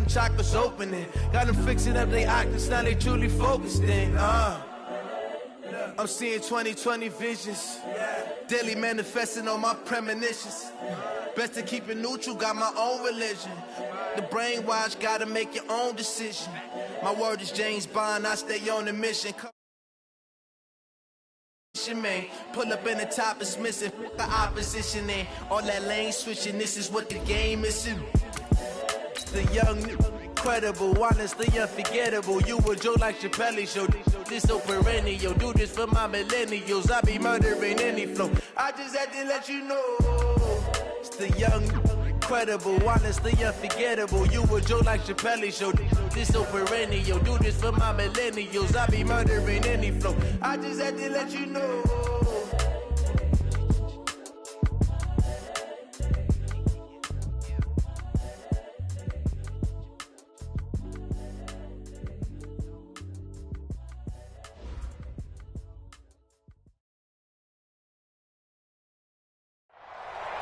them chakras opening. Got them fixing up they octaves, now they truly focused in. I'm seeing 20/20 visions. Daily manifesting on my premonitions. Best to keep it neutral, got my own religion. The brainwash, gotta make your own decision. My word is James Bond, I stay on the mission. Man, pull up in the top, it's missing. The opposition in all that lane switching. This is what the game is. The young, incredible, honestly unforgettable. You a joke like Chappelle show. This so perennial. Do this for my millennials. I be murdering any flow. I just had to let you know. It's the young, incredible, honestly unforgettable. You a joke like Chappelle show. This so perennial. Do this for my millennials. I be murdering any flow. I just had to let you know.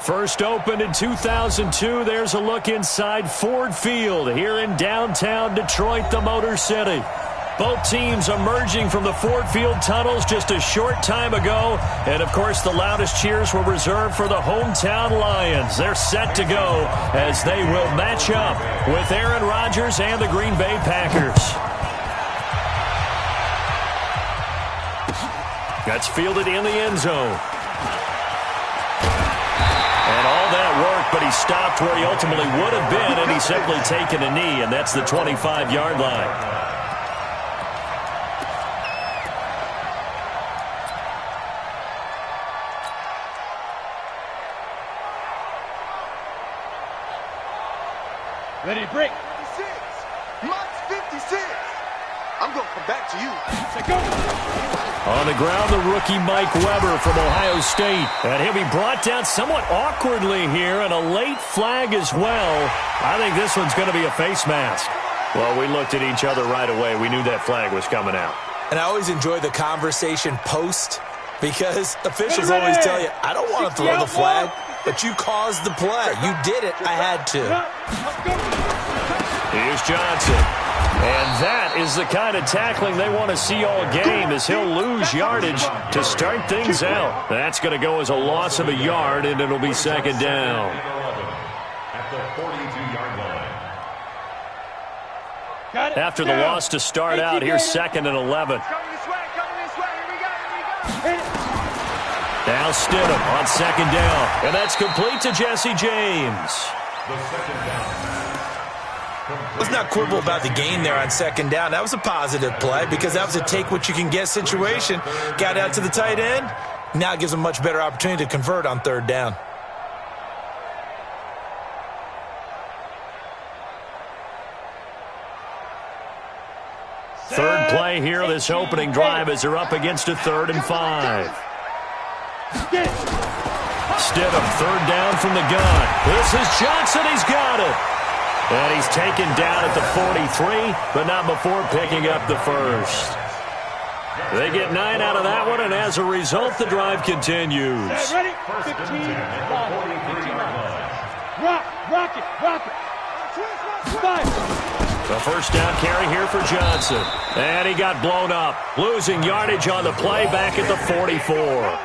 First opened in 2002, there's a look inside Ford Field here in downtown Detroit, the Motor City. Both teams emerging from the Ford Field tunnels just a short time ago. And, of course, the loudest cheers were reserved for the hometown Lions. They're set to go as they will match up with Aaron Rodgers and the Green Bay Packers. That's fielded in the end zone. And all that work, but he stopped where he ultimately would have been, and he's simply taken a knee, and that's the 25-yard line. Ready to break. 56. Mike's 56. I'm going to come back to you. Say go. On the ground, the rookie Mike Weber from Ohio State. And he'll be brought down somewhat awkwardly here, and a late flag as well. I think this one's going to be a face mask. Well, we looked at each other right away. We knew that flag was coming out. And I always enjoy the conversation post, because officials always tell you, I don't want to throw the flag, but you caused the play. You did it. I had to. Here's Johnson. And that is the kind of tackling they want to see all game, as he'll lose yardage to start things out. That's going to go as a loss of a yard, and it'll be second down. At the 42-yard line. After the loss to start out, here's second and 11. Now Stidham on second down. And that's complete to Jesse James. The second down. Let's not quibble about the gain there on second down. That was a positive play because that was a take-what-you-can-get situation. Got out to the tight end. Now it gives them a much better opportunity to convert on third down. Third play here, this opening drive, as they're up against a 3rd and 5. Stidham, third down from the gun. This is Johnson. He's got it. And he's taken down at the 43, but not before picking up the first. They get 9 out of that one, and as a result, the drive continues. Ready? 15. Rock it. 5. The first down carry here for Johnson. And he got blown up, losing yardage on the play back at the 44.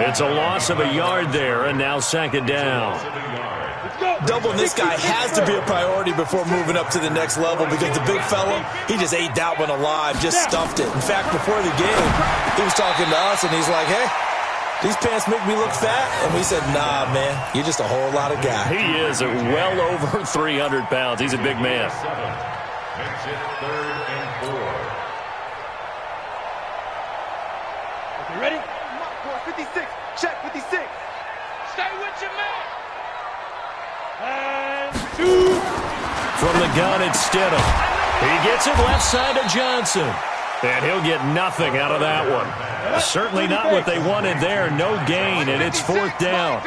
It's a loss of a yard there, and now second down. Doubling this guy has to be a priority before moving up to the next level, because the big fella, he just ate that one alive, just stuffed it. In fact, before the game, he was talking to us, and he's like, hey, these pants make me look fat. And we said, nah, man, you're just a whole lot of guy. He is well over 300 pounds. He's a big man. Makes it 3rd and 4. Okay, ready? 56. Check 56. Stay with your man. And 2. From the gun, it's Stidham. He gets it left side to Johnson. And he'll get nothing out of that one. Certainly not what they wanted there. No gain, and it's 4th down.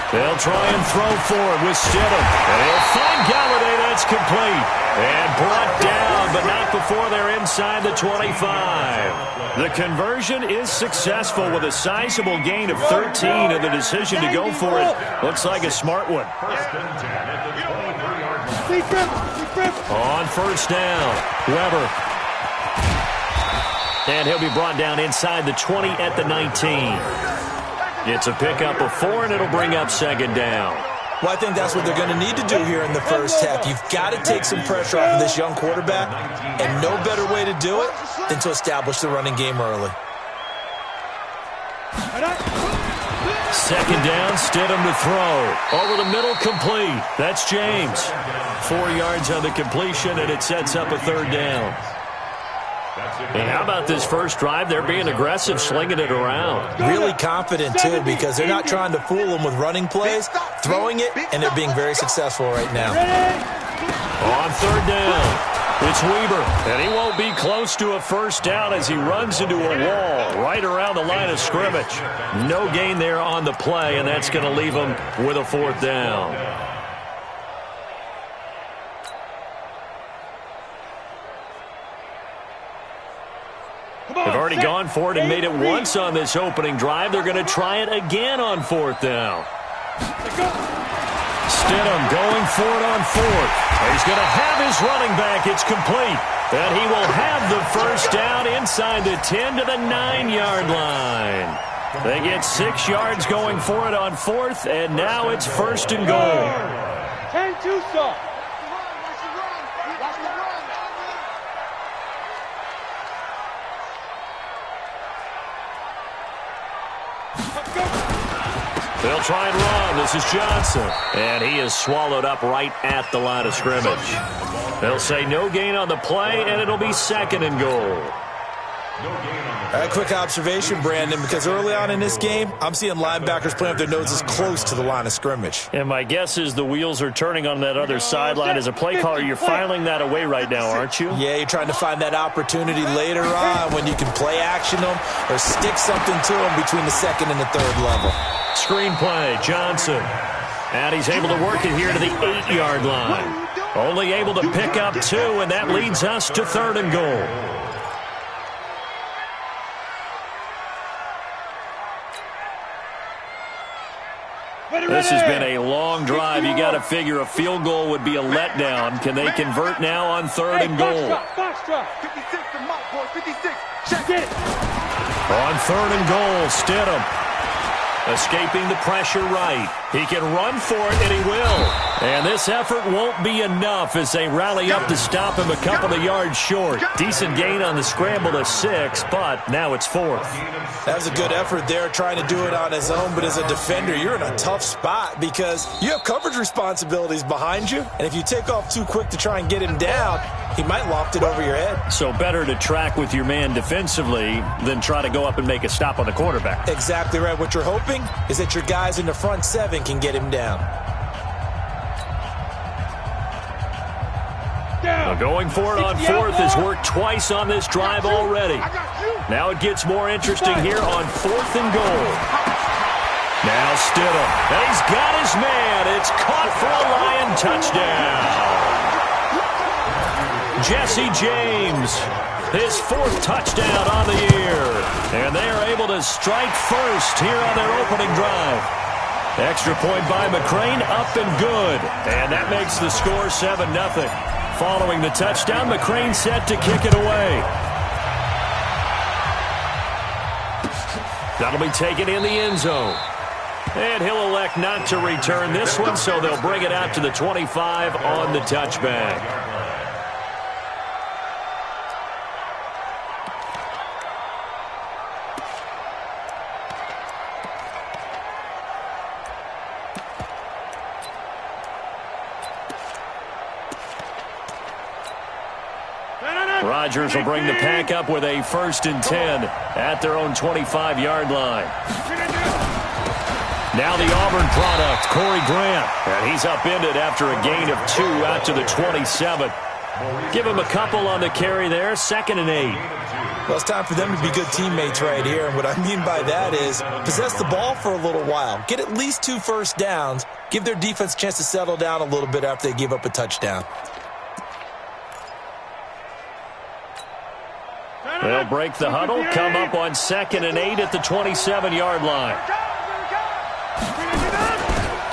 They'll try and throw forward with Stidham. And he'll find Galladay. That's complete. And brought down, but not before they're inside the 25. The conversion is successful with a sizable gain of 13, and the decision to go for it looks like a smart one. First and 10 at the 23. On first down, Weber. And he'll be brought down inside the 20 at the 19. It's a pickup of 4, and it'll bring up second down. Well, I think that's what they're going to need to do here in the first half. You've got to take some pressure off of this young quarterback, and no better way to do it than to establish the running game early. Second down, Stidham to throw. Over the middle, complete. That's James. 4 yards on the completion, and it sets up a third down. And how about this first drive? They're being aggressive, slinging it around. Really confident, too, because they're not trying to fool them with running plays, throwing it, and they're being very successful right now. On third down, it's Weber, and he won't be close to a first down as he runs into a wall right around the line of scrimmage. No gain there on the play, and that's going to leave him with a fourth down. They've already gone for it and made it once on this opening drive. They're going to try it again on fourth down. Stidham going for it on fourth. He's going to have his running back. It's complete. And he will have the first down inside the 10 to the 9-yard line. They get 6 yards going for it on fourth, and now it's first and goal. 10-2 soft. They'll try and run. This is Johnson. And he is swallowed up right at the line of scrimmage. They'll say no gain on the play, and it'll be second and goal. A quick observation, Brandon, because early on in this game, I'm seeing linebackers playing with their noses close to the line of scrimmage. And my guess is the wheels are turning on that other sideline. As a play caller, you're filing that away right now, aren't you? Yeah, you're trying to find that opportunity later on when you can play action them or stick something to them between the second and the third level. Screen play, Johnson. And he's able to work it here to the 8-yard line. Only able to pick up 2, and that leads us to third and goal. This has been a long drive. You got to figure a field goal would be a letdown. Can they convert now on third and goal? Box drop. 56 to Mike, boy. 56. Check it. On third and goal, Stidham. Escaping the pressure right. He can run for it, and he will. And this effort won't be enough as they rally up to stop him a couple of yards short. Decent gain on the scramble to 6, but now it's fourth. That was a good effort there, trying to do it on his own. But as a defender, you're in a tough spot because you have coverage responsibilities behind you. And if you take off too quick to try and get him down, he might loft it over your head. So better to track with your man defensively than try to go up and make a stop on the quarterback. Exactly right. What you're hoping is that your guys in the front 7 can get him down. Now going for it on fourth has worked twice on this drive already. Now it gets more interesting here on fourth and goal. Now Stidham. And he's got his man. It's caught for a Lion touchdown. Jesse James, his 4th touchdown on the year. And they are able to strike first here on their opening drive. Extra point by McCrane, up and good. And that makes the score 7-0. Following the touchdown, McCrane set to kick it away. That'll be taken in the end zone. And he'll elect not to return this one, so they'll bring it out to the 25 on the touchback. Rodgers will bring the pack up with a 1st and 10 at their own 25-yard line. Now the Auburn product, Corey Grant. And he's upended after a gain of 2 out to the 27. Give him a couple on the carry there, 2nd and 8. Well, it's time for them to be good teammates right here. And what I mean by that is possess the ball for a little while. Get at least 2 first downs. Give their defense a chance to settle down a little bit after they give up a touchdown. They'll break the huddle, come up on 2nd and 8 at the 27-yard line.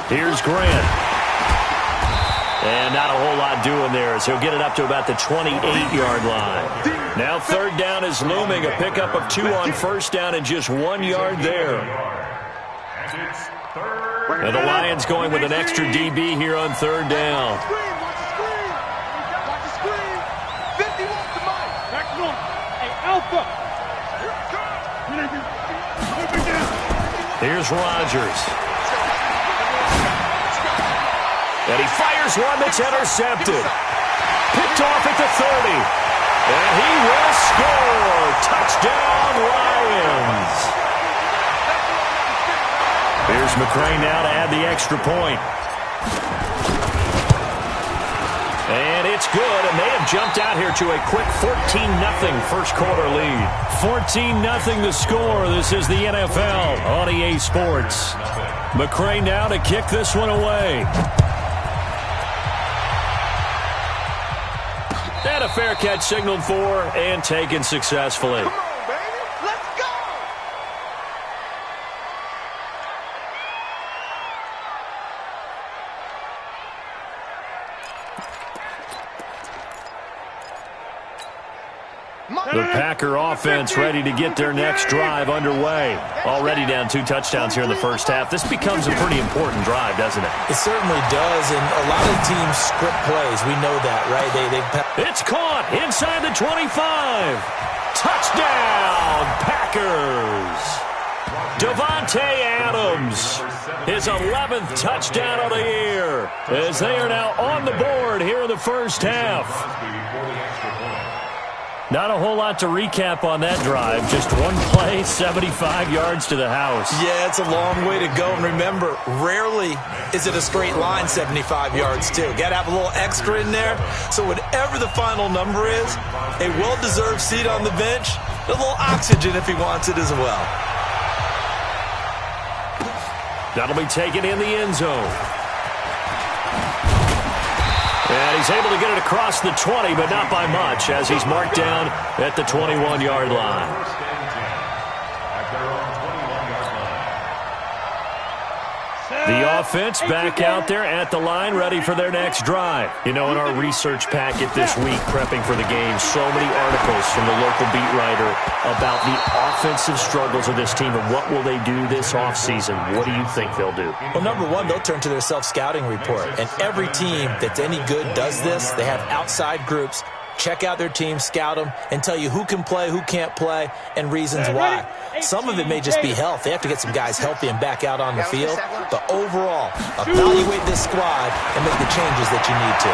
Here's Grant. And not a whole lot doing there, as he'll get it up to about the 28-yard line. Now third down is looming, a pickup of 2 on first down and just 1 yard there. And the Lions going with an extra DB here on third down. Here's Rodgers. And he fires one that's intercepted. Picked off at the 30. And he will score. Touchdown, Lions. Here's McCray now to add the extra point. And it's good, and they have jumped out here to a quick 14-0 first quarter lead. 14-0 the score. This is the NFL on EA Sports. McCray now to kick this one away. And a fair catch signaled for and taken successfully. Come on, baby. Let's go. The Packer offense ready to get their next drive underway. Already down 2 touchdowns here in the first half. This becomes a pretty important drive, doesn't it? It certainly does, and a lot of teams script plays. We know that, right? It's caught inside the 25. Touchdown, Packers. Davante Adams, his 11th touchdown of the year, as they are now on the board here in the first half. Not a whole lot to recap on that drive. Just one play, 75 yards to the house. Yeah, it's a long way to go. And remember, rarely is it a straight line 75 yards, too. Got to have a little extra in there. So whatever the final number is, a well-deserved seat on the bench, a little oxygen if he wants it as well. That'll be taken in the end zone. And he's able to get it across the 20, but not by much, as he's marked down at the 21-yard line. The offense back out there at the line, ready for their next drive. You know, in our research packet this week, prepping for the game, so many articles from the local beat writer about the offensive struggles of this team and what will they do this offseason. What do you think they'll do? Well, number one, they'll turn to their self-scouting report. And every team that's any good does this. They have outside groups. Check out their team, scout them, and tell you who can play, who can't play, and reasons why. Some of it may just be health. They have to get some guys healthy and back out on the field. But overall, evaluate this squad and make the changes that you need to.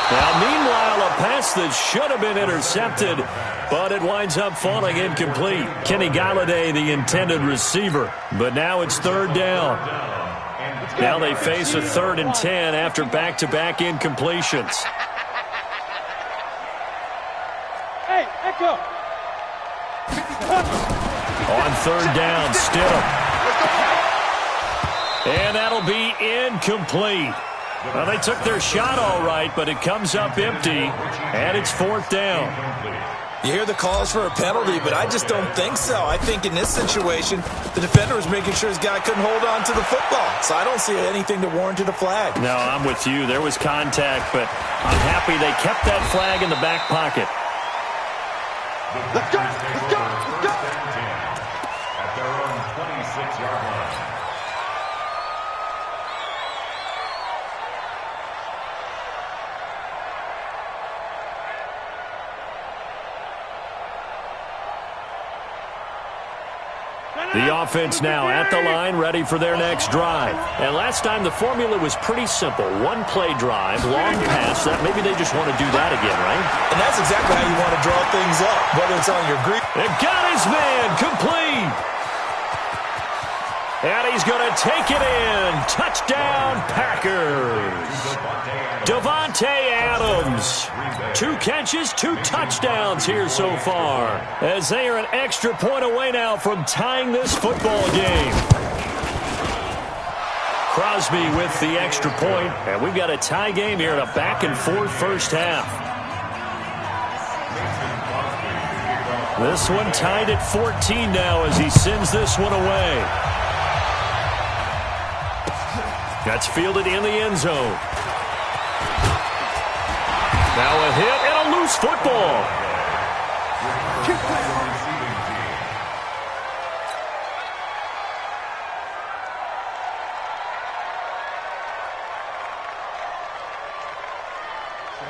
Now, meanwhile, a pass that should have been intercepted, but it winds up falling incomplete. Kenny Galladay, the intended receiver, but now it's third down. Now they face a 3rd and 10 after back-to-back incompletions. Hey, Echo. On third down, Stidham. And that'll be incomplete. Well, they took their shot all right, but it comes up empty, and it's 4th down. You hear the calls for a penalty, but I just don't think so. I think in this situation, the defender was making sure his guy couldn't hold on to the football. So I don't see anything to warrant a flag. No, I'm with you. There was contact, but I'm happy they kept that flag in the back pocket. Let's go! Let's go! Let's go! At their own 26-yard line. The offense now at the line, ready for their next drive. And last time the formula was pretty simple. One play drive, long pass. That maybe they just want to do that again, right? And that's exactly how you want to draw things up, whether it's on your green. They got his man complete. And he's going to take it in. Touchdown, Packers. Davante Adams. 2 catches, 2 touchdowns here so far, as they are an extra point away now from tying this football game. Crosby with the extra point, and we've got a tie game here in a back-and-forth first half. This one tied at 14 now as he sends this one away. That's fielded in the end zone. Now a hit and a loose football.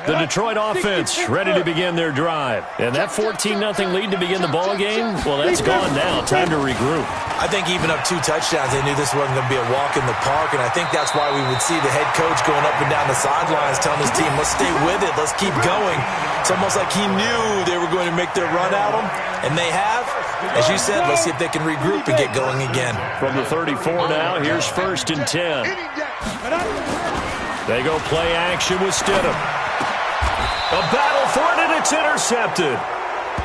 The Detroit offense ready to begin their drive. And that 14-0 lead to begin the ball game, well, that's gone now. Time to regroup. I think even up 2 touchdowns, they knew this wasn't going to be a walk in the park, and I think that's why we would see the head coach going up and down the sidelines telling his team, let's stay with it, let's keep going. It's almost like he knew they were going to make their run at him, and they have. As you said, let's see if they can regroup and get going again. From the 34 now, here's 1st and 10. They go play action with Stidham. A battle for it, and it's intercepted.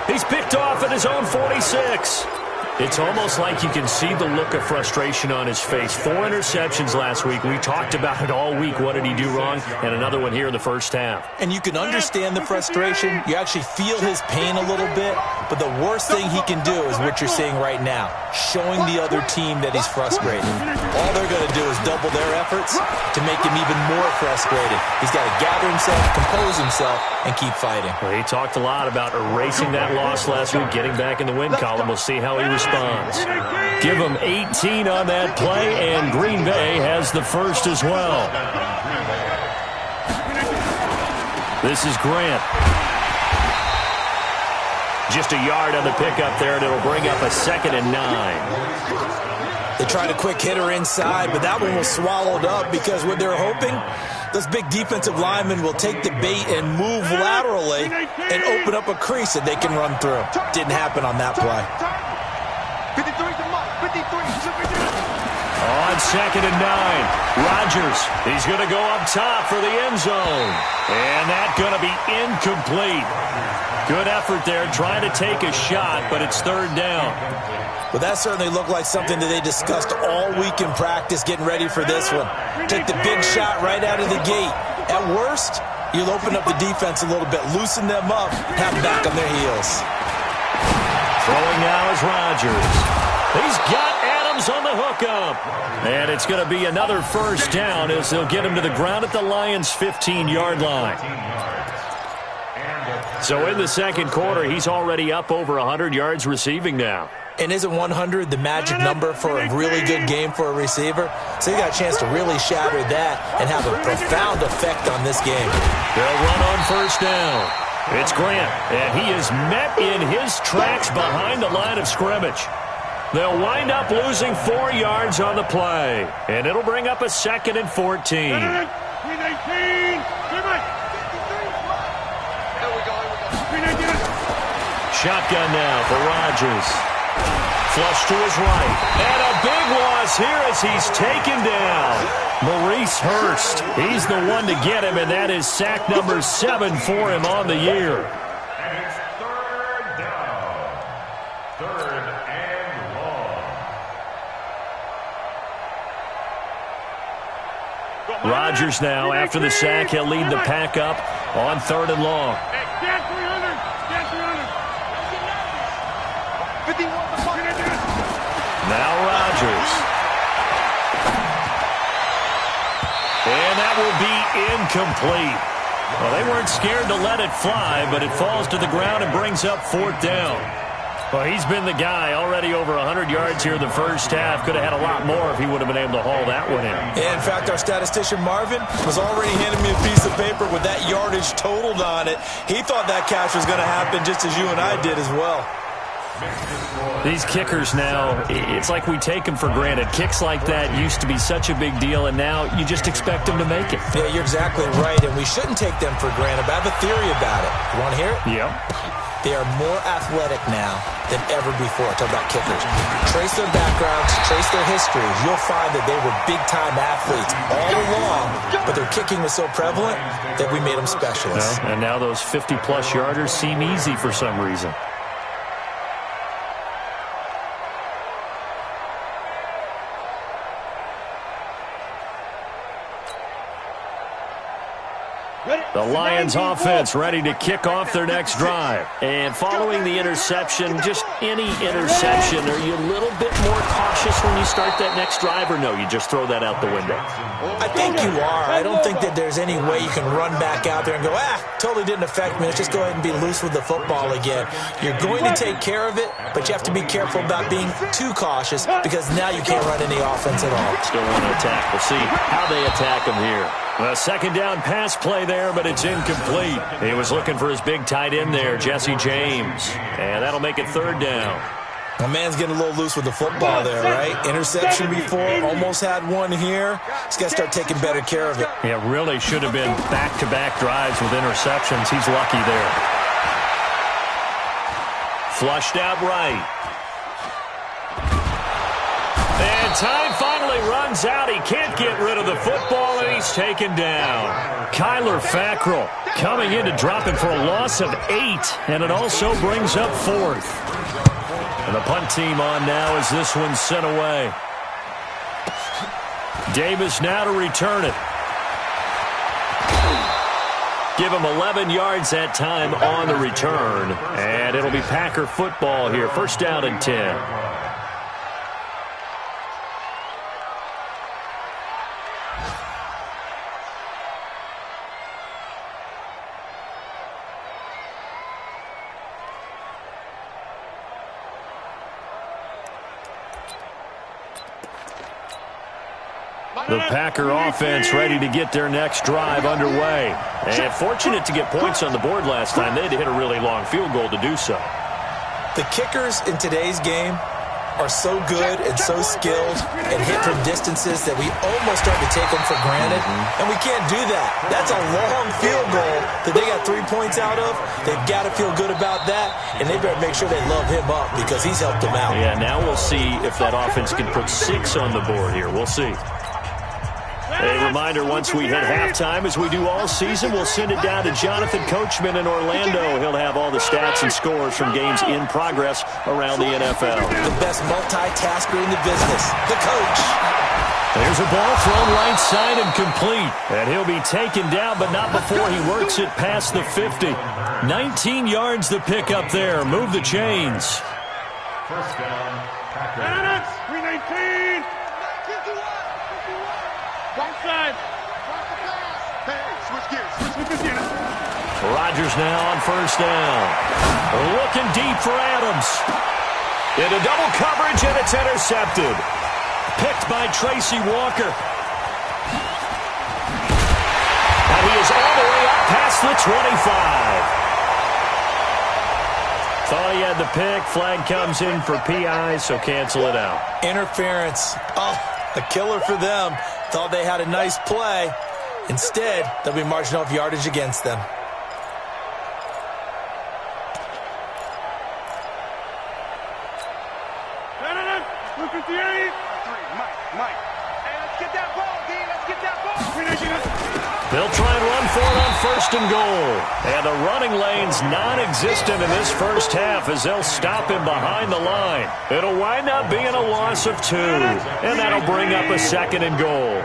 He's picked off at his own 46. It's almost like you can see the look of frustration on his face. 4 interceptions last week. We talked about it all week. What did he do wrong? And another one here in the first half. And you can understand the frustration. You actually feel his pain a little bit. But the worst thing he can do is what you're seeing right now, showing the other team that he's frustrated. All they're going to do is double their efforts to make him even more frustrated. He's got to gather himself, compose himself, and keep fighting. Well, he talked a lot about erasing that loss last week, getting back in the win column. We'll see how he responds. Give him 18 on that play, and Green Bay has the first as well. This is Grant. Just a yard on the pickup there, and it'll bring up a 2nd and 9. They tried a quick hitter inside, but that one was swallowed up because what they're hoping, those big defensive linemen will take the bait and move laterally and open up a crease that they can run through. Didn't happen on that play. 53 to Mike, 53. On 2nd and 9, Rodgers, he's going to go up top for the end zone. And that's going to be incomplete. Good effort there, trying to take a shot, but it's 3rd down. Well, that certainly looked like something that they discussed all week in practice, getting ready for this one. Take the big shot right out of the gate. At worst, you'll open up the defense a little bit, loosen them up, have them back on their heels. Throwing now is Rodgers. He's got Adams on the hookup. And it's going to be another 1st down as they'll get him to the ground at the Lions' 15-yard line. So in the 2nd quarter, he's already up over 100 yards receiving now. And isn't 100 the magic number for a really good game for a receiver? So he got a chance to really shatter that and have a profound effect on this game. They'll run on 1st down. It's Grant, and he is met in his tracks behind the line of scrimmage. They'll wind up losing 4 yards on the play, and it'll bring up a 2nd and 14. Shotgun now for Rodgers. Flush to his right. And a big loss here as he's taken down. Maurice Hurst. He's the one to get him, and that is sack number 7 for him on the year. And it's 3rd down. 3rd and long. Rodgers now, after the sack, he'll lead the pack up on 3rd and long. Now Rodgers. And that will be incomplete. Well, they weren't scared to let it fly, but it falls to the ground and brings up 4th down. Well, he's been the guy already over 100 yards here in the first half. Could have had a lot more if he would have been able to haul that one in. Yeah, in fact, our statistician Marvin was already handing me a piece of paper with that yardage totaled on it. He thought that catch was going to happen just as you and I did as well. These kickers now, it's like we take them for granted. Kicks like that used to be such a big deal, and now you just expect them to make it. Yeah, you're exactly right, and we shouldn't take them for granted. But I have a theory about it. You want to hear it? Yep. They are more athletic now than ever before. Talk about kickers. Trace their backgrounds, trace their histories. You'll find that they were big-time athletes all along, but their kicking was so prevalent that we made them specialists. And now those 50-plus yarders seem easy for some reason. The Lions offense ready to kick off their next drive. And following the interception, just any interception, are you a little bit more cautious when you start that next drive, or no, you just throw that out the window? I think you are. I don't think that there's any way you can run back out there and go, totally didn't affect me. Let's just go ahead and be loose with the football again. You're going to take care of it, but you have to be careful about being too cautious because now you can't run any offense at all. Still want to attack. We'll see how they attack him here. A second down pass play there, but it's incomplete. He was looking for his big tight end there, Jesse James. And that'll make it third down. My man's getting a little loose with the football there, right? Interception before, almost had one here. He's got to start taking better care of it. Yeah, really should have been back-to-back drives with interceptions. He's lucky there. Flushed out right. And time finally runs out. He can't get rid of the football, and he's taken down. Kyler Fackrell coming in to drop it for a loss of 8, and it also brings up 4th. And the punt team on now as this one's sent away. Davis now to return it. Give him 11 yards that time on the return. And it'll be Packer football here. First down and 10. The Packer offense ready to get their next drive underway. And fortunate to get points on the board last time. They had to hit a really long field goal to do so. The kickers in today's game are so good and so skilled and hit from distances that we almost start to take them for granted. And we can't do that. That's a long field goal that they got 3 points out of. They've got to feel good about that, and they better make sure they love him up because he's helped them out. Yeah, now we'll see if that offense can put 6 on the board here. We'll see. A reminder, once we hit halftime, as we do all season, we'll send it down to Jonathan Coachman in Orlando. He'll have all the stats and scores from games in progress around the NFL. The best multitasker in the business, the coach. There's a ball thrown right side and complete. And he'll be taken down, but not before he works it past the 50. 19 yards the pick up there. Move the chains. First down, Packers. 319. Wrong side. Hey, switch gears. Rodgers now on first down. Looking deep for Adams. Into double coverage, and it's intercepted. Picked by Tracy Walker. And he is all the way up past the 25. Thought he had the pick. Flag comes in for PI, so cancel it out. Interference. Oh, a killer for them. Thought they had a nice play. Instead, they'll be marching off yardage against them. Look at the 8. Mike. Hey, let's get that ball, D. Let's get that ball. They'll try and run for it on first and goal. And the running lane's non-existent in this first half as they'll stop him behind the line. It'll wind up being a loss of 2. And that'll bring up a second and goal.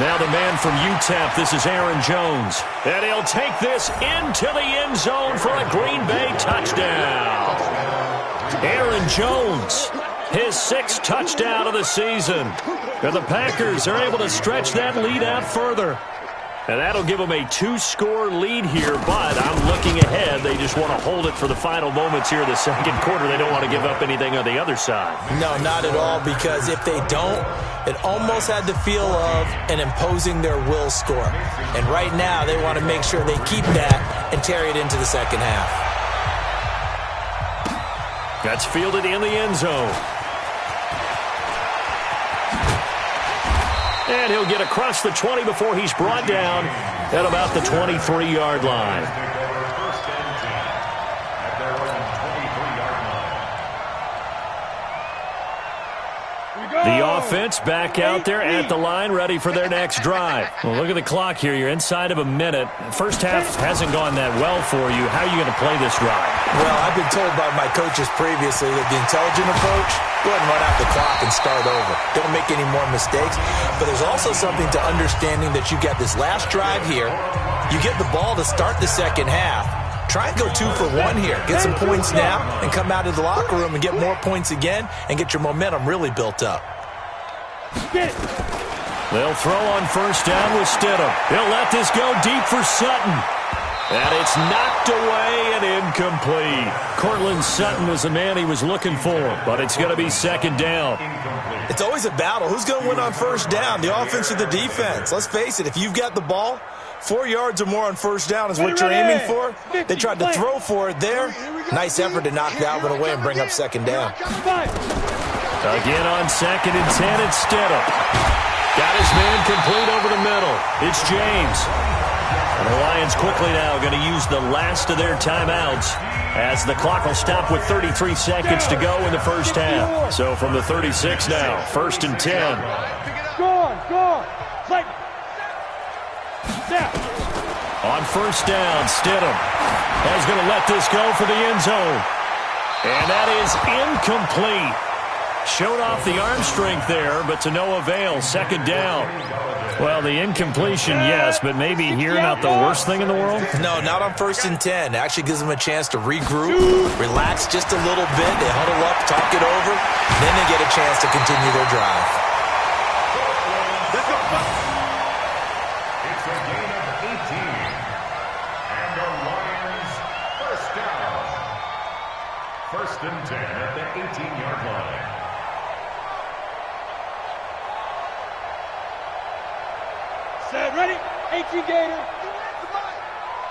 Now the man from UTEP, this is Aaron Jones. And he'll take this into the end zone for a Green Bay touchdown. Aaron Jones, his 6th touchdown of the season. And the Packers are able to stretch that lead out further. And that'll give them a 2-score lead here, but I'm looking ahead. They just want to hold it for the final moments here in the second quarter. They don't want to give up anything on the other side. No, not at all, because if they don't, it almost had the feel of an imposing their will score. And right now, they want to make sure they keep that and carry it into the second half. That's fielded in the end zone. And he'll get across the 20 before he's brought down at about the 23-yard line. First and 10 at their own 23-yard line. The offense back out there at the line, ready for their next drive. Well, look at the clock here. You're inside of a minute. First half hasn't gone that well for you. How are you going to play this drive? Well, I've been told by my coaches previously that the intelligent approach, go ahead and run out the clock and start over. Don't make any more mistakes. But there's also something to understanding that you got this last drive here. You get the ball to start the second half. Try and go 2 for 1 here. Get some points now and come out of the locker room and get more points again and get your momentum really built up. They'll throw on first down with Stidham. He'll let this go deep for Sutton. And it's knocked away and incomplete. Cortland Sutton was the man he was looking for, but it's going to be second down. It's always a battle. Who's going to win on first down, the offense or the defense? Let's face it, if you've got the ball, 4 yards or more on first down is what you're aiming for. They tried to throw for it there. Nice effort to knock that one away and bring up second down. Again on 2nd and 10, it's Stidham. Got his man complete over the middle. It's James. And the Lions quickly now going to use the last of their timeouts as the clock will stop with 33 seconds to go in the first half. So from the 36 now, 1st and 10. Go on. Play. On first down, Stidham is going to let this go for the end zone. And that is incomplete. Showed off the arm strength there, but to no avail. Second down. Well, the incompletion, yes, but maybe here not the worst thing in the world? No, not on 1st and 10. It actually gives them a chance to regroup, relax just a little bit. They huddle up, talk it over, then they get a chance to continue their drive. It's a gain of 18. And the Lions first down. 1st and 10 at the 18-yard line. Set, ready? 18 Gator.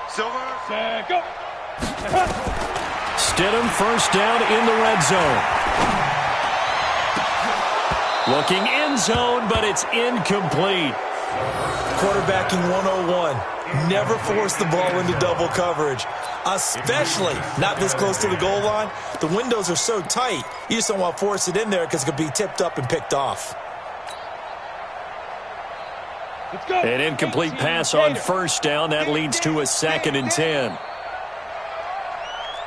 Silver. Set, go. Stidham first down in the red zone. Looking end zone, but it's incomplete. Quarterbacking 101. Never force the ball into double coverage, especially not this close to the goal line. The windows are so tight, you just don't want to force it in there because it could be tipped up and picked off. An incomplete pass on first down. That leads to a 2nd and 10.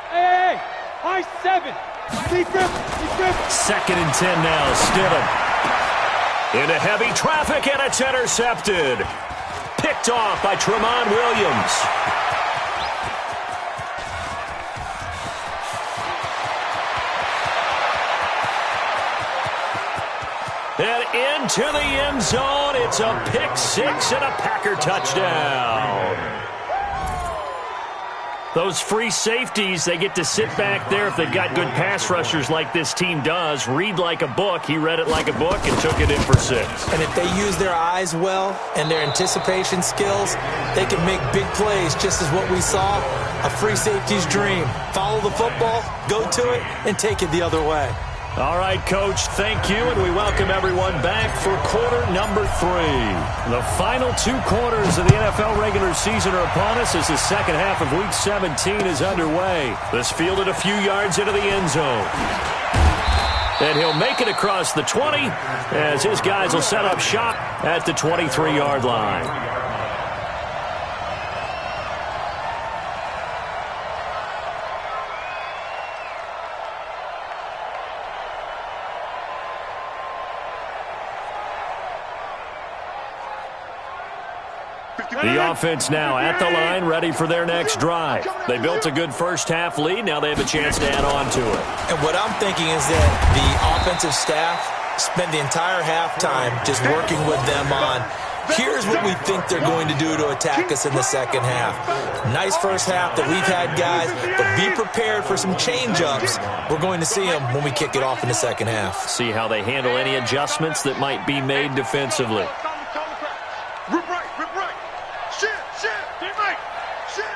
Hey, high 7. Deep grip. 2nd and 10 now. Stidham into heavy traffic, and it's intercepted. Picked off by Tramon Williams. And into the end zone. It's a pick 6 and a Packer touchdown. Those free safeties, they get to sit back there if they've got good pass rushers like this team does. Read like a book. He read it like a book and took it in for 6. And if they use their eyes well and their anticipation skills, they can make big plays, just as what we saw, a free safety's dream. Follow the football, go to it, and take it the other way. All right, Coach, thank you, and we welcome everyone back for quarter number 3. The final 2 quarters of the NFL regular season are upon us as the second half of Week 17 is underway. This fielded a few yards into the end zone. And he'll make it across the 20 as his guys will set up shop at the 23-yard line. The offense now at the line, ready for their next drive. They built a good first-half lead. Now they have a chance to add on to it. And what I'm thinking is that the offensive staff spent the entire halftime just working with them on, here's what we think they're going to do to attack us in the second half. Nice first half that we've had, guys, but be prepared for some change-ups. We're going to see them when we kick it off in the second half. See how they handle any adjustments that might be made defensively. Rip right. Shift. Get right. Shift.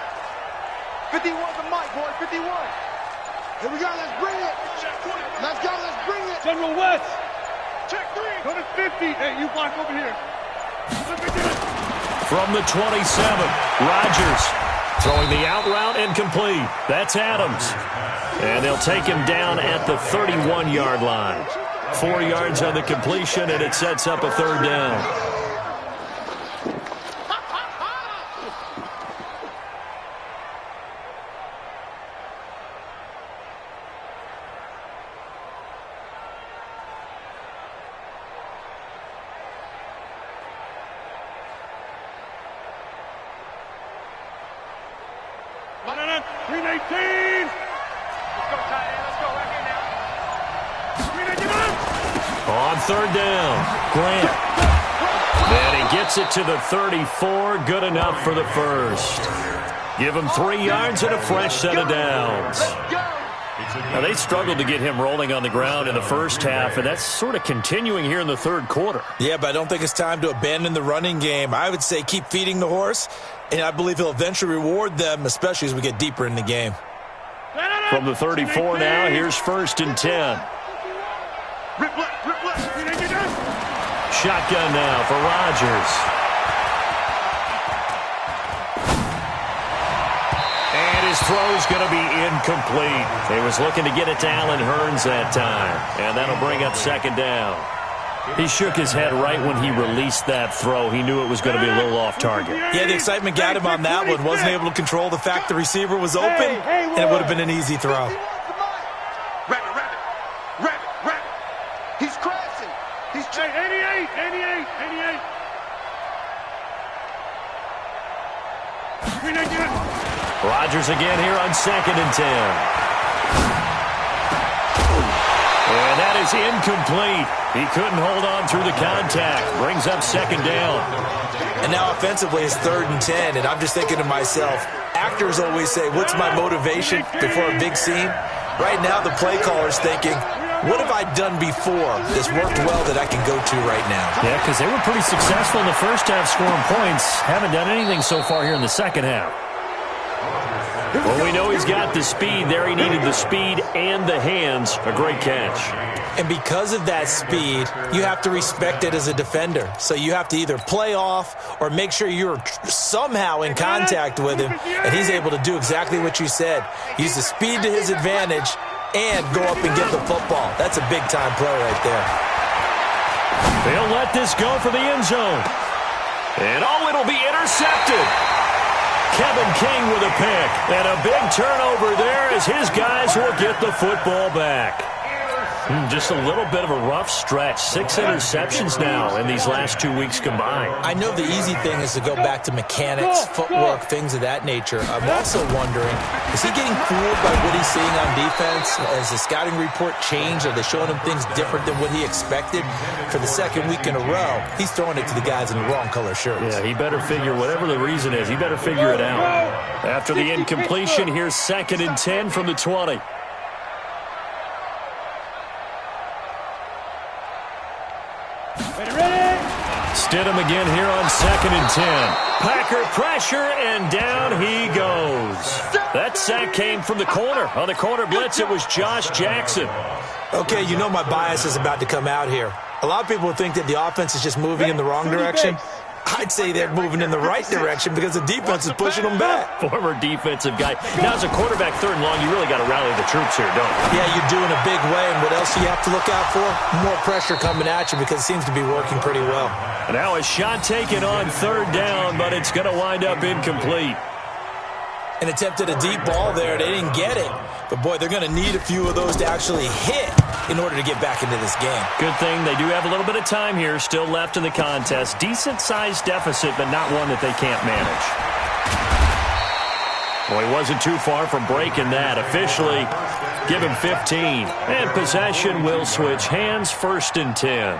51 the mic, boy. 51. Here we go. Let's bring it. Let's go. Let's bring it. General West. Check 3. Go to 50. Hey, you block over here. From the 27, Rodgers throwing the out route incomplete. That's Adams. And they'll take him down at the 31-yard line. 4 yards on the completion, and it sets up a 3rd down. On third down, Grant. And he gets it to the 34. Good enough for the first. Give him 3 yards and a fresh set of downs. Now, they struggled to get him rolling on the ground in the first half, and that's sort of continuing here in the third quarter. Yeah, but I don't think it's time to abandon the running game. I would say keep feeding the horse, and I believe he'll eventually reward them, especially as we get deeper in the game. From the 34 now, here's 1st and 10. Shotgun now for Rodgers. And his throw's going to be incomplete. He was looking to get it to Allen Hurns that time. And that'll bring up 2nd down. He shook his head right when he released that throw. He knew it was going to be a little off target. Yeah, the excitement got him on that one. Wasn't able to control the fact the receiver was open, and it would have been an easy throw. He's crashing. He's 88. Rodgers again here on 2nd and 10. And that is incomplete. He couldn't hold on through the contact. Brings up 2nd down. And now offensively it's 3rd and 10, and I'm just thinking to myself, actors always say, what's my motivation before a big scene? Right now the play caller's thinking, what have I done before that's worked well that I can go to right now? Yeah, because they were pretty successful in the first half scoring points. Haven't done anything so far here in the second half. Well, we know he's got the speed there. He needed the speed and the hands. A great catch. And because of that speed, you have to respect it as a defender. So you have to either play off or make sure you're somehow in contact with him, and he's able to do exactly what you said. Use the speed to his advantage and go up and get the football. That's a big-time play right there. They'll let this go for the end zone. And, oh, it'll be intercepted. Kevin King with a pick. And a big turnover there as his guys will get the football back. Just a little bit of a rough stretch. 6 interceptions now in these last 2 weeks combined. I know the easy thing is to go back to mechanics, footwork, things of that nature. I'm also wondering, is he getting fooled by what he's seeing on defense? Has the scouting report changed? Are they showing him things different than what he expected? For the second week in a row, he's throwing it to the guys in the wrong color shirts. Yeah, he better figure, whatever the reason is, he better figure it out. After the incompletion, here's 2nd and 10 from the 20. Stidham again here on 2nd and 10. Packer pressure, and down he goes. That sack came from the corner. On the corner blitz, it was Josh Jackson. Okay, you know my bias is about to come out here. A lot of people think that the offense is just moving in the wrong direction. I'd say they're moving in the right direction because the defense is pushing them back. Former defensive guy. Now, as a quarterback 3rd and long, you really got to rally the troops here, don't you? Yeah, you're doing a big way, and what else do you have to look out for? More pressure coming at you because it seems to be working pretty well. And now a shot taken on 3rd down, but it's going to wind up incomplete. And attempted a deep ball there. They didn't get it. But, boy, they're going to need a few of those to actually hit in order to get back into this game. Good thing they do have a little bit of time here still left in the contest. Decent-sized deficit, but not one that they can't manage. Well, he wasn't too far from breaking that. Officially, give him 15. And possession will switch hands. 1st and 10.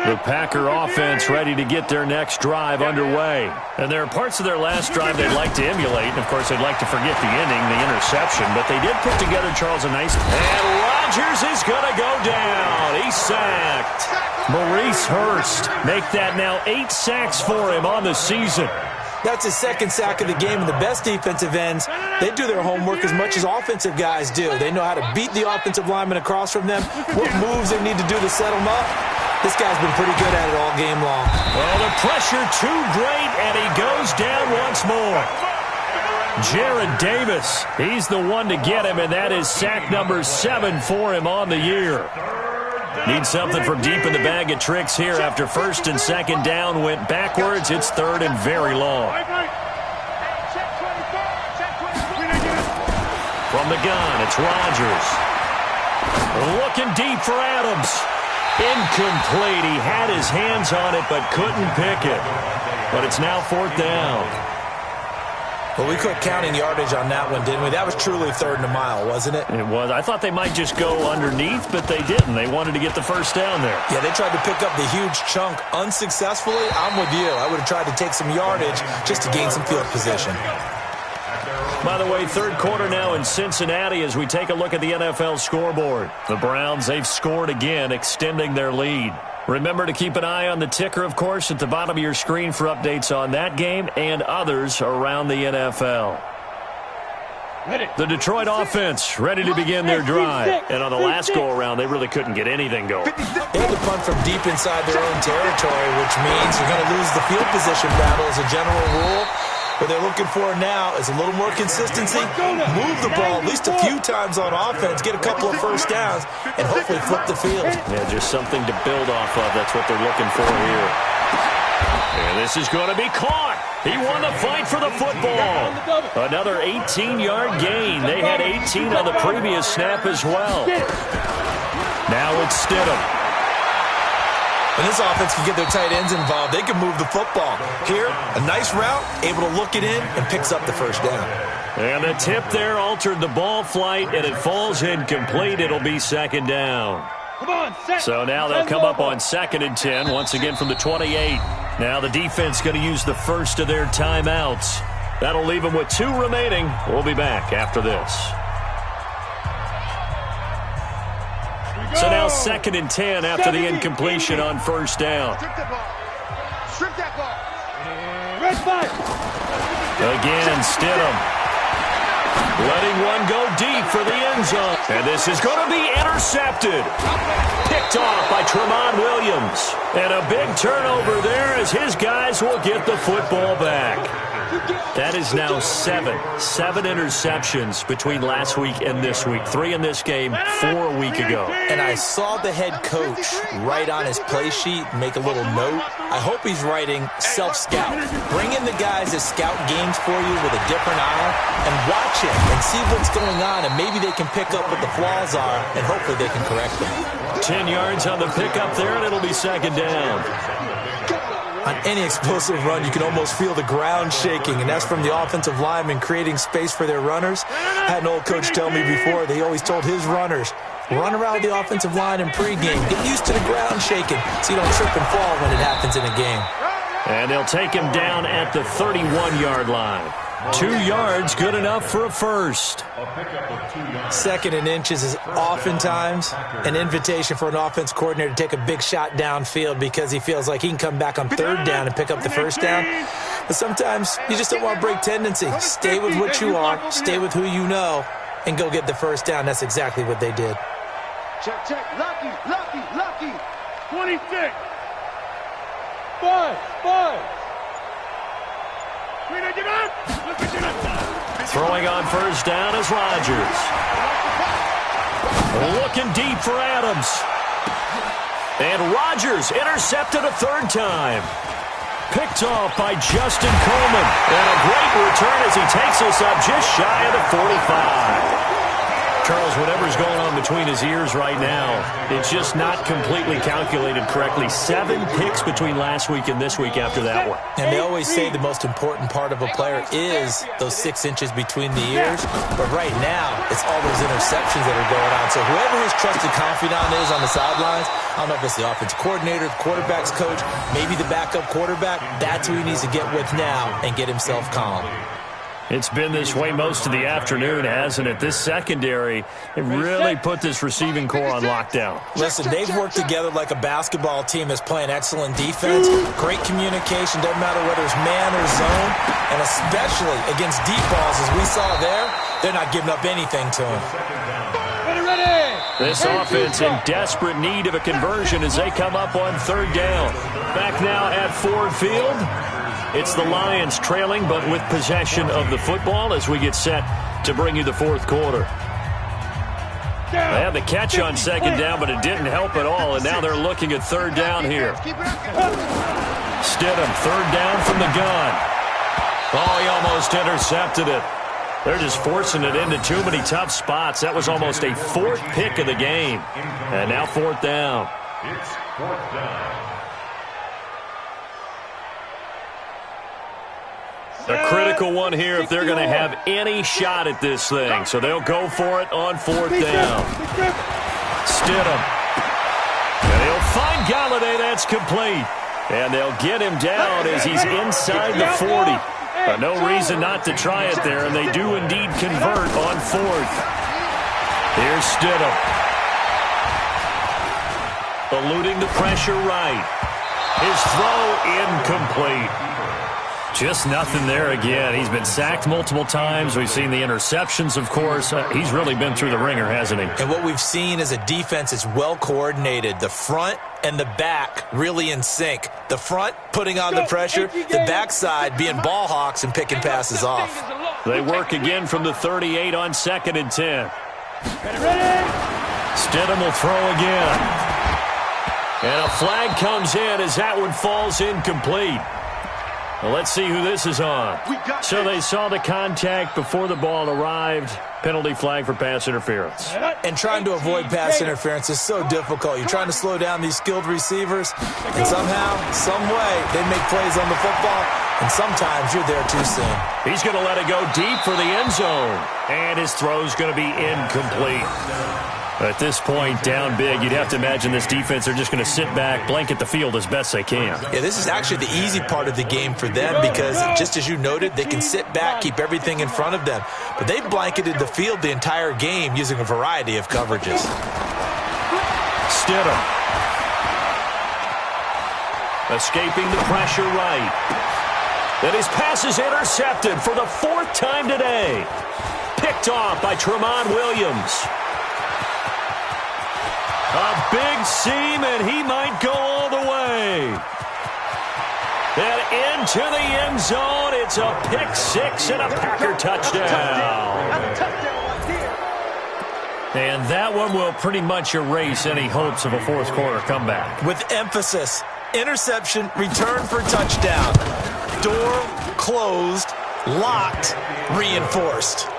The Packer offense ready to get their next drive underway. And there are parts of their last drive they'd like to emulate. And, of course, they'd like to forget the inning, the interception. But they did put together, Charles, a nice... And Rodgers is going to go down. He's sacked. Maurice Hurst make that now 8 sacks for him on the season. That's his 2nd sack of the game, and the best defensive ends, they do their homework as much as offensive guys do. They know how to beat the offensive lineman across from them, what moves they need to do to set them up. This guy's been pretty good at it all game long. Well, the pressure too great, and he goes down once more. Jared Davis, he's the one to get him, and that is sack number 7 for him on the year. Need something from deep in the bag of tricks here after 1st and 2nd down went backwards. It's 3rd and very long. From the gun, it's Rodgers. Looking deep for Adams. Incomplete. He had his hands on it but couldn't pick it. But it's now 4th down. Well, we quit counting yardage on that one, didn't we? That was truly 3rd and a mile, wasn't it? It was. I thought they might just go underneath, but they didn't. They wanted to get the first down there. Yeah, they tried to pick up the huge chunk unsuccessfully. I'm with you. I would have tried to take some yardage just to gain some field position. By the way, 3rd quarter now in Cincinnati as we take a look at the NFL scoreboard. The Browns, they've scored again, extending their lead. Remember to keep an eye on the ticker, of course, at the bottom of your screen for updates on that game and others around the NFL. The Detroit offense ready to begin their drive. And on the last go-around, they really couldn't get anything going. They had to punt from deep inside their own territory, which means you're going to lose the field position battle as a general rule. What they're looking for now is a little more consistency, move the ball at least a few times on offense, get a couple of first downs, and hopefully flip the field. Yeah, just something to build off of. That's what they're looking for here. And this is going to be caught. He won the fight for the football. Another 18-yard gain. They had 18 on the previous snap as well. Now it's Stidham. When this offense can get their tight ends involved, they can move the football. Here, a nice route, able to look it in, and picks up the first down. And the tip there altered the ball flight, and it falls incomplete. It'll be 2nd down. So now they'll come up on 2nd and 10, once again from the 28. Now the defense going to use the first of their timeouts. That'll leave them with 2 remaining. We'll be back after this. So now 2nd and 10 after the incompletion on 1st down. Strip that ball. Again, Stidham. Letting one go deep for the end zone. And this is going to be intercepted. Picked off by Tramon Williams. And a big turnover there as his guys will get the football back. That is now 7 interceptions between last week and this week. 3 in this game, 4 a week ago. And I saw the head coach write on his play sheet, make a little note. I hope he's writing self-scout. Bring in the guys that scout games for you with a different eye and watch it and see what's going on, and maybe they can pick up what the flaws are, and hopefully they can correct them. 10 yards on the pickup there, and it'll be 2nd down. On any explosive run, you can almost feel the ground shaking, and that's from the offensive linemen creating space for their runners. I had an old coach tell me before, they always told his runners, run around the offensive line in pregame. Get used to the ground shaking so you don't trip and fall when it happens in a game. And they'll take him down at the 31-yard line. 2 yards, good enough for a first. 2nd and inches is oftentimes an invitation for an offense coordinator to take a big shot downfield because he feels like he can come back on 3rd down and pick up the first down. But sometimes you just don't want to break tendency. Stay with what you are, stay with who you know, and go get the first down. That's exactly what they did. Check, check. Lucky. 26. 5. Throwing on 1st down is Rodgers. Looking deep for Adams. And Rodgers intercepted a 3rd time. Picked off by Justin Coleman. And a great return as he takes us up just shy of the 45. Charles, whatever's going on between his ears right now, it's just not completely calculated correctly. 7 picks between last week and this week after that one. And they always say the most important part of a player is those 6 inches between the ears. But right now, it's all those interceptions that are going on. So whoever his trusted confidant is on the sidelines, I don't know if it's the offensive coordinator, the quarterback's coach, maybe the backup quarterback, that's who he needs to get with now and get himself calm. It's been this way most of the afternoon, hasn't it? This secondary, it really put this receiving core on lockdown. Listen, they've worked together like a basketball team that's playing excellent defense. Great communication, doesn't matter whether it's man or zone. And especially against deep balls, as we saw there, they're not giving up anything to them. This offense in desperate need of a conversion as they come up on 3rd down. Back now at Ford Field. It's the Lions trailing, but with possession of the football as we get set to bring you the 4th quarter. They had the catch on 2nd down, but it didn't help at all, and now they're looking at 3rd down here. Stidham, 3rd down from the gun. Oh, he almost intercepted it. They're just forcing it into too many tough spots. That was almost a 4th pick of the game. And now 4th down. It's 4th down. A critical one here if they're going to have any shot at this thing. So they'll go for it on 4th down. Stidham. And he'll find Galladay. That's complete. And they'll get him down as he's inside the 40. No reason not to try it there, and they do indeed convert on 4th. Here's Stidham. Eluding the pressure right. His throw incomplete. Just nothing there again. He's been sacked multiple times. We've seen the interceptions, of course. He's really been through the ringer, hasn't he? And what we've seen is a defense that's well coordinated. The front and the back really in sync. The front putting on the pressure, the backside being ball hawks and picking passes off. They work again from the 38 on 2nd and 10. Stidham will throw again. And a flag comes in as that one falls incomplete. Well, let's see who this is on. So they saw the contact before the ball arrived. Penalty flag for pass interference. And trying to avoid pass interference is so difficult. You're trying to slow down these skilled receivers, and somehow, some way, they make plays on the football, and sometimes you're there too soon. He's going to let it go deep for the end zone, and his throw's going to be incomplete. At this point, down big, you'd have to imagine this defense, they're just going to sit back, blanket the field as best they can. Yeah, this is actually the easy part of the game for them because, just as you noted, they can sit back, keep everything in front of them. But they've blanketed the field the entire game using a variety of coverages. Stidham. Escaping the pressure right. Then his pass is intercepted for the 4th time today. Picked off by Tramon Williams. A big seam, and he might go all the way. And into the end zone, it's a pick 6 and a Packer touchdown. And that one will pretty much erase any hopes of a 4th quarter comeback. With emphasis, interception, return for touchdown. Door closed, locked, reinforced.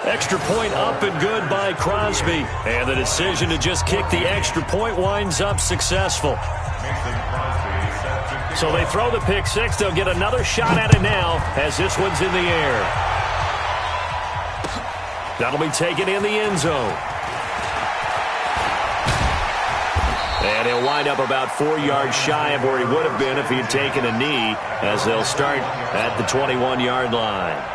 Extra point up and good by Crosby. And the decision to just kick the extra point winds up successful. So they throw the pick 6. They'll get another shot at it now as this one's in the air. That'll be taken in the end zone. And he'll wind up about 4 yards shy of where he would have been if he had taken a knee, as they'll start at the 21-yard line.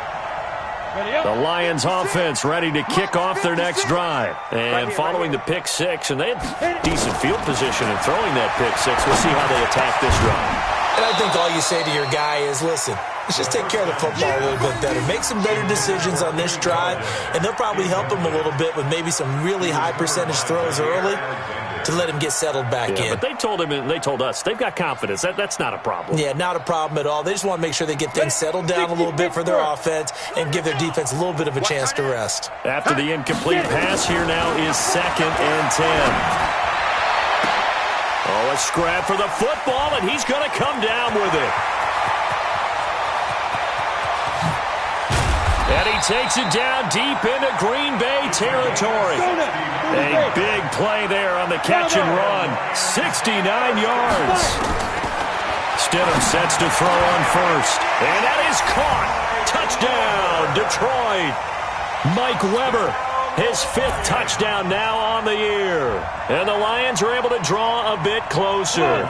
The Lions offense ready to kick off their next drive. And following the pick 6, and they had decent field position in throwing that pick 6. We'll see how they attack this drive. And I think all you say to your guy is, listen, let's just take care of the football a little bit better. Make some better decisions on this drive, and they'll probably help him a little bit with maybe some really high percentage throws early to let him get settled back in. But they told him and they told us they've got confidence. That's not a problem. Yeah, not a problem at all. They just want to make sure they get things settled down a little bit for their offense and give their defense a little bit of a chance to rest. After the incomplete pass, here now is 2nd and 10. Oh, a scrap for the football, and he's going to come down with it. And he takes it down deep into Green Bay territory. A big play there on the catch and run. 69 yards. Stidham sets to throw on 1st. And that is caught. Touchdown, Detroit. Mike Weber, his 5th touchdown now on the year. And the Lions are able to draw a bit closer.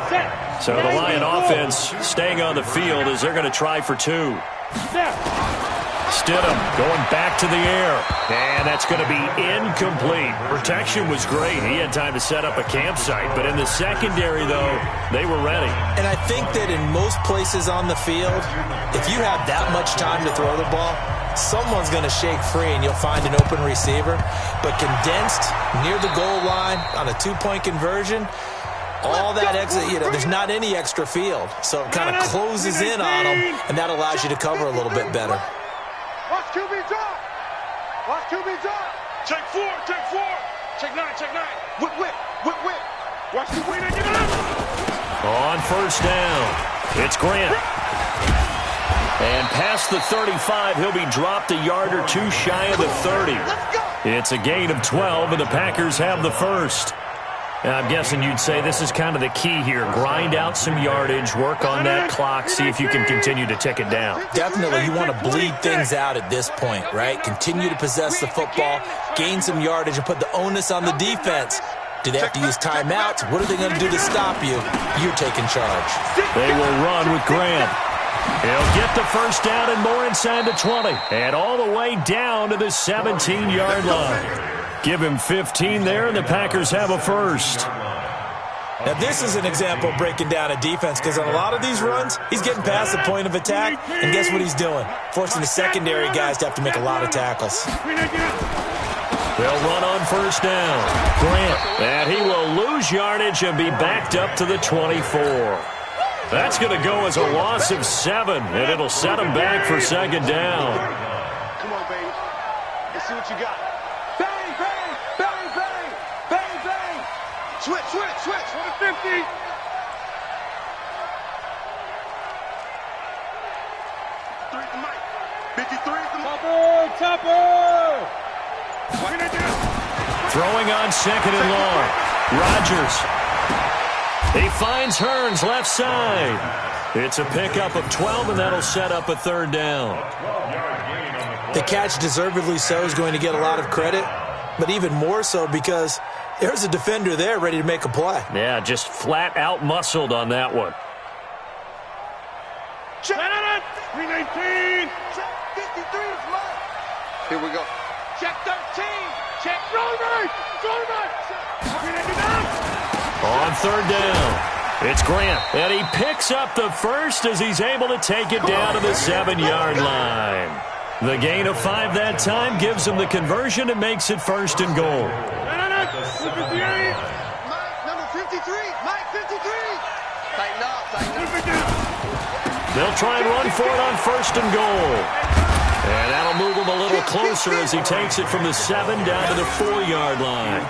So the Lion offense staying on the field as they're going to try for 2. Stidham going back to the air, and that's going to be incomplete. Protection was great. He had time to set up a campsite, but in the secondary, though, they were ready. And I think that in most places on the field, if you have that much time to throw the ball, someone's going to shake free, and you'll find an open receiver. But condensed near the goal line on a 2-point conversion, all that exit, there's not any extra field. So it kind of closes in on them, and that allows you to cover a little bit better. Watch QB drop. Watch QB drop. Check 4, check 4. Check 9, check 9. Whip, whip, whip, whip. Watch the winner get up. On 1st down, it's Grant. And past the 35, he'll be dropped a yard or 2 shy of the 30. It's a gain of 12, and the Packers have the 1st. I'm guessing you'd say this is kind of the key here. Grind out some yardage, work on that clock, see if you can continue to tick it down. Definitely, you want to bleed things out at this point, right? Continue to possess the football, gain some yardage, and put the onus on the defense. Do they have to use timeouts? What are they going to do to stop you? You're taking charge. They will run with Grant. He'll get the first down and more inside the 20. And all the way down to the 17-yard line. Give him 15 there, and the Packers have a first. Now, this is an example of breaking down a defense because on a lot of these runs, he's getting past the point of attack, and guess what he's doing? Forcing the secondary guys to have to make a lot of tackles. They'll run on first down. Grant, and he will lose yardage and be backed up to the 24. That's going to go as a loss of 7, and it'll set him back for second down. Come on, baby. Let's see what you got. Bang, bang, bang, bang, bang, bang. Switch, switch, switch. For the 50. 53 is the mic. 53 is the mic. Topper. Throwing on second and long. Rodgers. He finds Hearns left side. It's a pickup of 12, and that'll set up a third down. The catch, deservedly so, is going to get a lot of credit, but even more so because there's a defender there ready to make a play. Yeah, just flat out muscled on that one. Check. 319. Check 53 is mine. Here we go. Check 13. Check. On third down, it's Grant, and he picks up the first as he's able to take it down to the 7-yard line. The gain of 5 that time gives him the conversion and makes it first and goal. Mike, number 53. Mike, 53. Tighten up, tighten up. They'll try and run for it on first and goal. And that'll move him a little closer as he takes it from the 7 down to the 4-yard line.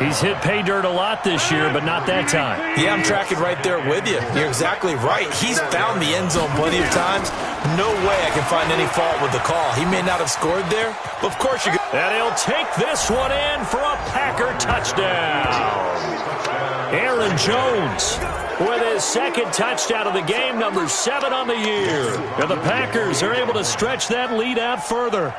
He's hit pay dirt a lot this year, but not that time. Yeah, I'm tracking right there with you. You're exactly right. He's found the end zone plenty of times. No way I can find any fault with the call. He may not have scored there, but of course you can. And he'll take this one in for a Packer touchdown. Aaron Jones with his second touchdown of the game, number 7 on the year. And the Packers are able to stretch that lead out further.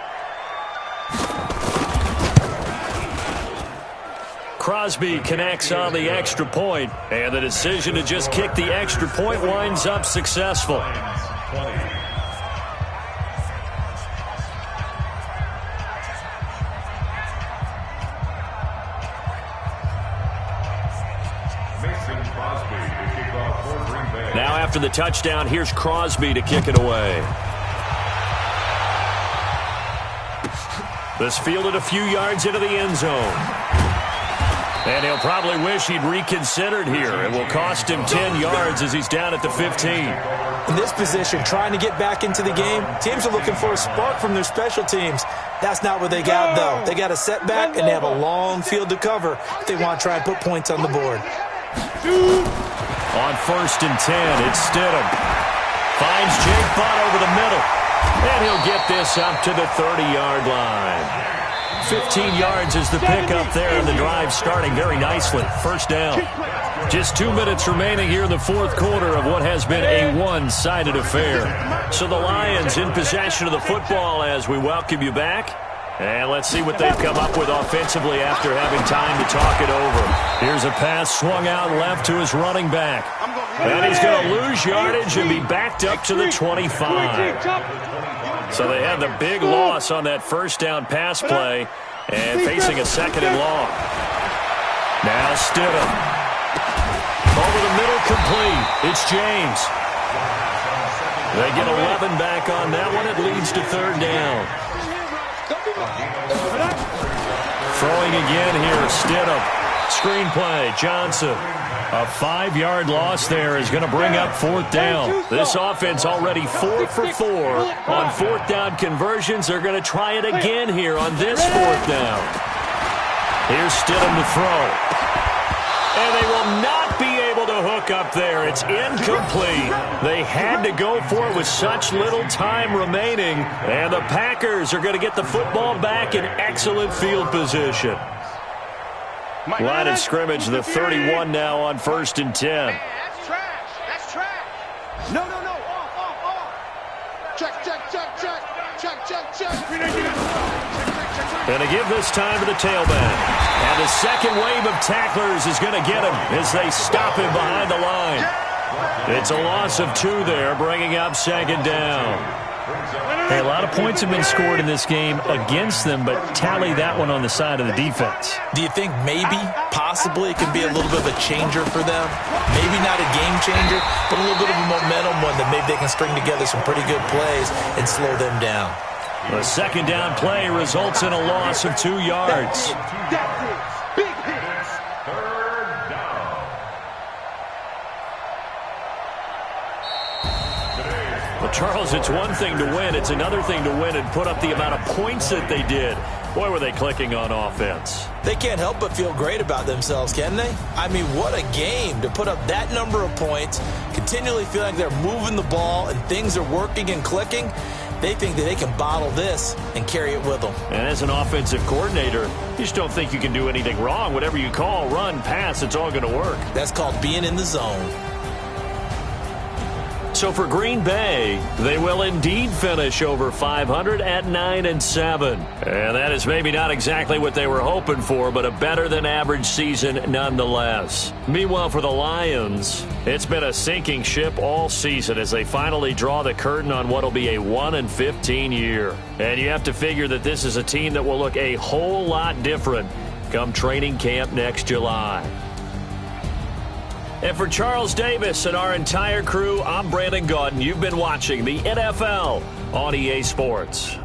Crosby connects on the extra point, and the decision to just kick the extra point winds up successful. Now after the touchdown, here's Crosby to kick it away. This fielded a few yards into the end zone. And he'll probably wish he'd reconsidered here. It will cost him 10 yards as he's down at the 15. In this position, trying to get back into the game, teams are looking for a spark from their special teams. That's not what they got, though. They got a setback, and they have a long field to cover if they want to try and put points on the board. On first and 10, it's Stidham. Finds Jake Butt over the middle. And he'll get this up to the 30-yard line. 15 yards is the pickup there, and the drive starting very nicely. First down. Just 2 minutes remaining here in the fourth quarter of what has been a one-sided affair. So the Lions in possession of the football as we welcome you back. And let's see what they've come up with offensively after having time to talk it over. Here's a pass swung out left to his running back. And he's going to lose yardage and be backed up to the 25. So they had the big loss on that first down pass play and facing a second and long. Now Stidham. Over the middle, complete. It's James. They get 11 back on that one. It leads to third down. Throwing again here, Stidham. Screenplay, Johnson. A 5-yard loss there is going to bring up fourth down. This offense already 4 for 4 on fourth down conversions. They're going to try it again here on this fourth down. Here's Stidham to throw. And they will not be able to hook up there. It's incomplete. They had to go for it with such little time remaining. And the Packers are going to get the football back in excellent field position. Line of scrimmage, the 31 now on 1st and 10. Man, that's trash. That's trash. No. Off. Check. And to give this time to the tailback. And the second wave of tacklers is going to get him as they stop him behind the line. It's a loss of 2 there, bringing up 2nd down. Hey, a lot of points have been scored in this game against them, but tally that one on the side of the defense. Do you think maybe, possibly, it can be a little bit of a changer for them? Maybe not a game changer, but a little bit of a momentum one that maybe they can string together some pretty good plays and slow them down. The 2nd down play results in a loss of 2 yards. Big hit. 3rd down. Well, Charles, it's one thing to win. It's another thing to win and put up the amount of points that they did. Boy, were they clicking on offense. They can't help but feel great about themselves, can they? I mean, what a game to put up that number of points, continually feel like they're moving the ball and things are working and clicking. They think that they can bottle this and carry it with them. And as an offensive coordinator, you just don't think you can do anything wrong. Whatever you call, run, pass, it's all going to work. That's called being in the zone. So for Green Bay, they will indeed finish over 500 at 9-7. And that is maybe not exactly what they were hoping for, but a better-than-average season nonetheless. Meanwhile, for the Lions, it's been a sinking ship all season as they finally draw the curtain on what will be a 1-15 year. And you have to figure that this is a team that will look a whole lot different come training camp next July. And for Charles Davis and our entire crew, I'm Brandon Gaudin. You've been watching the NFL on EA Sports.